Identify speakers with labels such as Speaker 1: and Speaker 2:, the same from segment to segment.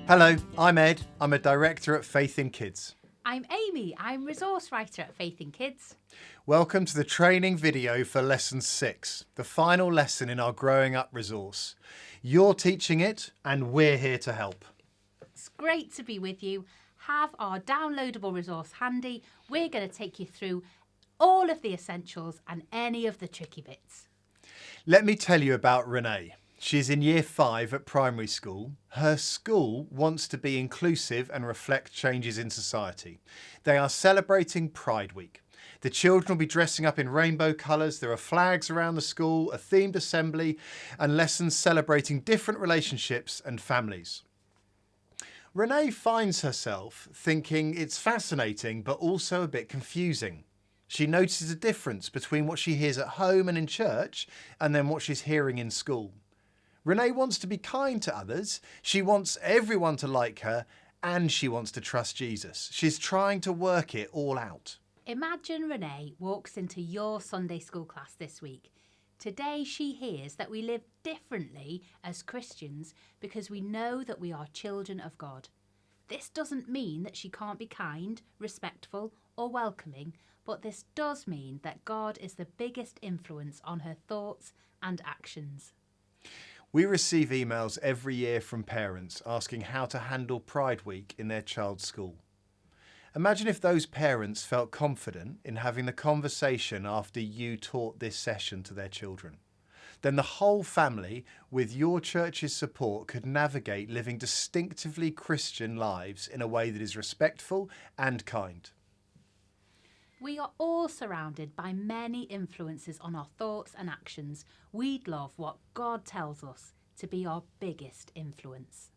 Speaker 1: Hello, I'm Ed. I'm a director at Faith in Kids.
Speaker 2: I'm Amy. I'm resource writer at Faith in Kids.
Speaker 1: Welcome to the training video for Lesson 6, the final lesson in our Growing Up resource. You're teaching it and we're here to help.
Speaker 2: It's great to be with you. Have our downloadable resource handy. We're going to take you through all of the essentials and any of the tricky bits.
Speaker 1: Let me tell you about Renee. She's in year 5 at primary school. Her school wants to be inclusive and reflect changes in society. They are celebrating Pride Week. The children will be dressing up in rainbow colours. There are flags around the school, a themed assembly, and lessons celebrating different relationships and families. Renee finds herself thinking it's fascinating, but also a bit confusing. She notices a difference between what she hears at home and in church, and then what she's hearing in school. Renee wants to be kind to others, she wants everyone to like her, and she wants to trust Jesus. She's trying to work it all out.
Speaker 2: Imagine Renee walks into your Sunday school class this week. Today she hears that we live differently as Christians because we know that we are children of God. This doesn't mean that she can't be kind, respectful or welcoming, but this does mean that God is the biggest influence on her thoughts and actions.
Speaker 1: We receive emails every year from parents asking how to handle Pride Week in their child's school. Imagine if those parents felt confident in having the conversation after you taught this session to their children. Then the whole family, with your church's support, could navigate living distinctively Christian lives in a way that is respectful and kind.
Speaker 2: We are all surrounded by many influences on our thoughts and actions. We'd love what God tells us to be our biggest influence.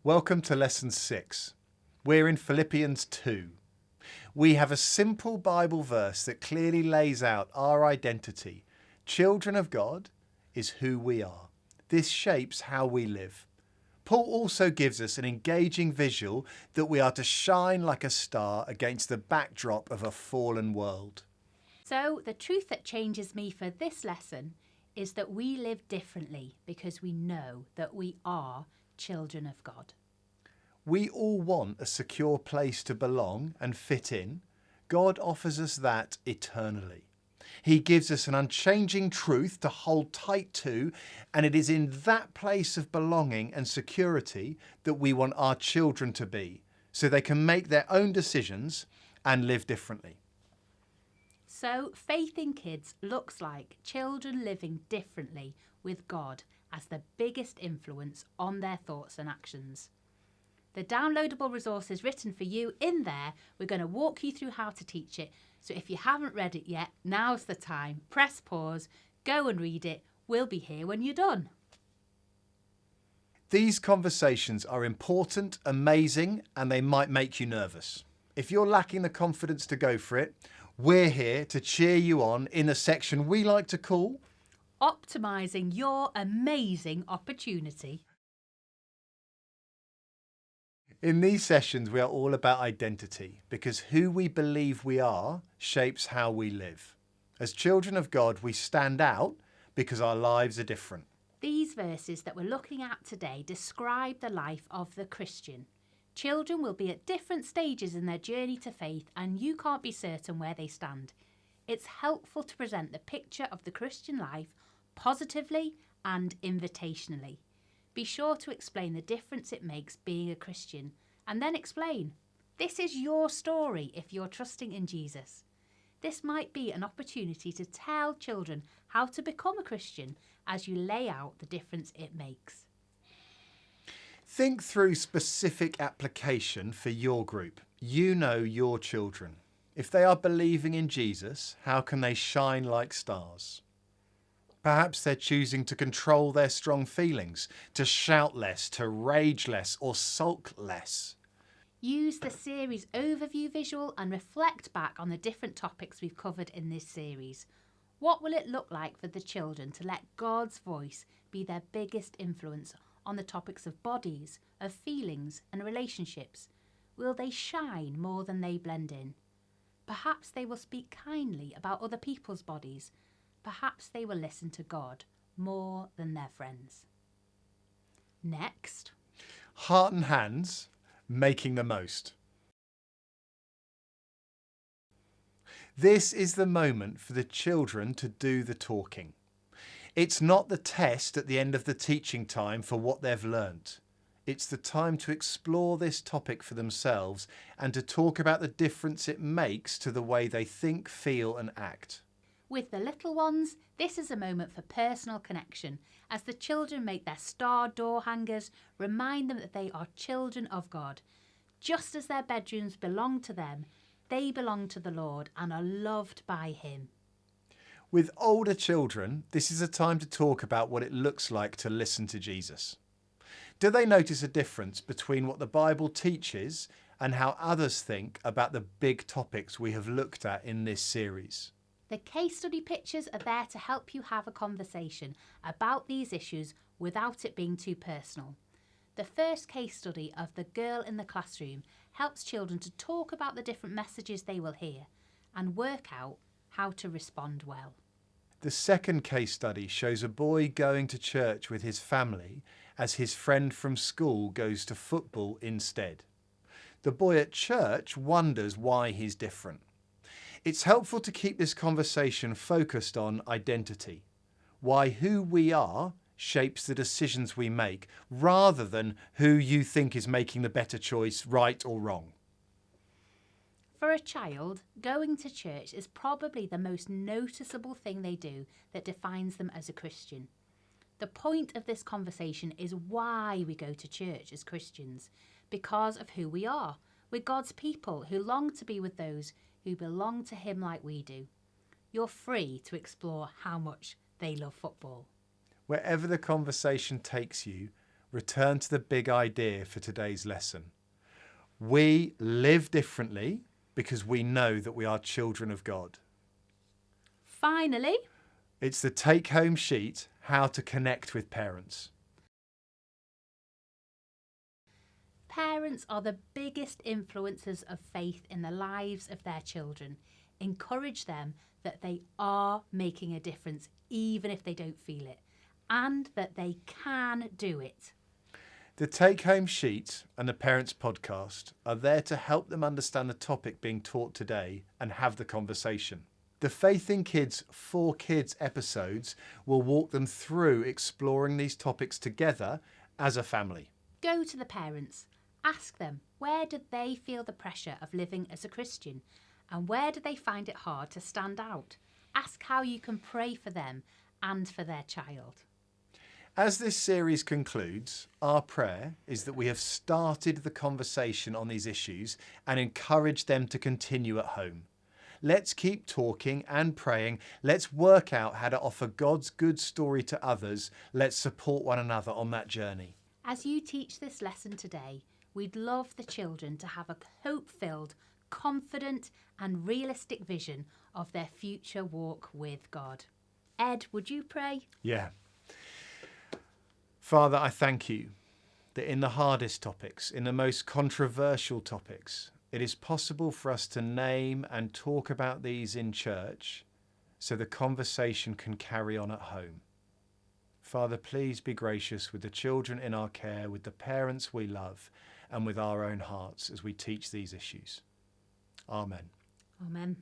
Speaker 1: Welcome to Lesson 6. We're in Philippians 2. We have a simple Bible verse that clearly lays out our identity. Children of God is who we are. This shapes how we live. Paul also gives us an engaging visual that we are to shine like a star against the backdrop of a fallen world.
Speaker 2: So the truth that changes me for this lesson is that we live differently because we know that we are children of God.
Speaker 1: We all want a secure place to belong and fit in. God offers us that eternally. He gives us an unchanging truth to hold tight to, and it is in that place of belonging and security that we want our children to be, so they can make their own decisions and live differently.
Speaker 2: So Faith in Kids looks like children living differently with God as the biggest influence on their thoughts and actions. The downloadable resource is written for you. In there, we're going to walk you through how to teach it. So if you haven't read it yet, now's the time. Press pause, go and read it. We'll be here when you're done.
Speaker 1: These conversations are important, amazing, and they might make you nervous. If you're lacking the confidence to go for it, we're here to cheer you on in a section we like to call
Speaker 2: Optimising Your Amazing Opportunity.
Speaker 1: In these sessions, we are all about identity because who we believe we are shapes how we live. As children of God, we stand out because our lives are different.
Speaker 2: These verses that we're looking at today describe the life of the Christian. Children will be at different stages in their journey to faith, and you can't be certain where they stand. It's helpful to present the picture of the Christian life positively and invitationally. Be sure to explain the difference it makes being a Christian, and then explain, this is your story if you're trusting in Jesus. This might be an opportunity to tell children how to become a Christian as you lay out the difference it makes.
Speaker 1: Think through specific application for your group. You know your children. If they are believing in Jesus, how can they shine like stars? Perhaps they're choosing to control their strong feelings, to shout less, to rage less, or sulk less.
Speaker 2: Use the series overview visual and reflect back on the different topics we've covered in this series. What will it look like for the children to let God's voice be their biggest influence on the topics of bodies, of feelings and relationships? Will they shine more than they blend in? Perhaps they will speak kindly about other people's bodies. Perhaps they will listen to God more than their friends. Next.
Speaker 1: Heart and hands, making the most. This is the moment for the children to do the talking. It's not the test at the end of the teaching time for what they've learnt. It's the time to explore this topic for themselves and to talk about the difference it makes to the way they think, feel and act.
Speaker 2: With the little ones, this is a moment for personal connection as the children make their star door hangers remind them that they are children of God. Just as their bedrooms belong to them, they belong to the Lord and are loved by Him.
Speaker 1: With older children, this is a time to talk about what it looks like to listen to Jesus. Do they notice a difference between what the Bible teaches and how others think about the big topics we have looked at in this series?
Speaker 2: The case study pictures are there to help you have a conversation about these issues without it being too personal. The first case study of the girl in the classroom helps children to talk about the different messages they will hear and work out how to respond well.
Speaker 1: The second case study shows a boy going to church with his family as his friend from school goes to football instead. The boy at church wonders why he's different. It's helpful to keep this conversation focused on identity, why who we are shapes the decisions we make, rather than who you think is making the better choice, right or wrong.
Speaker 2: For a child, going to church is probably the most noticeable thing they do that defines them as a Christian. The point of this conversation is why we go to church as Christians, because of who we are. We're God's people who long to be with those who belong to Him like we do. You're free to explore how much they love football.
Speaker 1: Wherever the conversation takes you, return to the big idea for today's lesson. We live differently because we know that we are children of God.
Speaker 2: Finally,
Speaker 1: it's the take-home sheet, how to connect with parents.
Speaker 2: Parents are the biggest influencers of faith in the lives of their children. Encourage them that they are making a difference, even if they don't feel it, and that they can do it.
Speaker 1: The take-home sheet and the Parents Podcast are there to help them understand the topic being taught today and have the conversation. The Faith in Kids for Kids episodes will walk them through exploring these topics together as a family.
Speaker 2: Go to the parents. Ask them, where did they feel the pressure of living as a Christian? And where do they find it hard to stand out? Ask how you can pray for them and for their child.
Speaker 1: As this series concludes, our prayer is that we have started the conversation on these issues and encourage them to continue at home. Let's keep talking and praying. Let's work out how to offer God's good story to others. Let's support one another on that journey.
Speaker 2: As you teach this lesson today, we'd love the children to have a hope-filled, confident and realistic vision of their future walk with God. Ed, would you pray?
Speaker 1: Yeah. Father, I thank you that in the hardest topics, in the most controversial topics, it is possible for us to name and talk about these in church so the conversation can carry on at home. Father, please be gracious with the children in our care, with the parents we love, and with our own hearts as we teach these issues. Amen.
Speaker 2: Amen.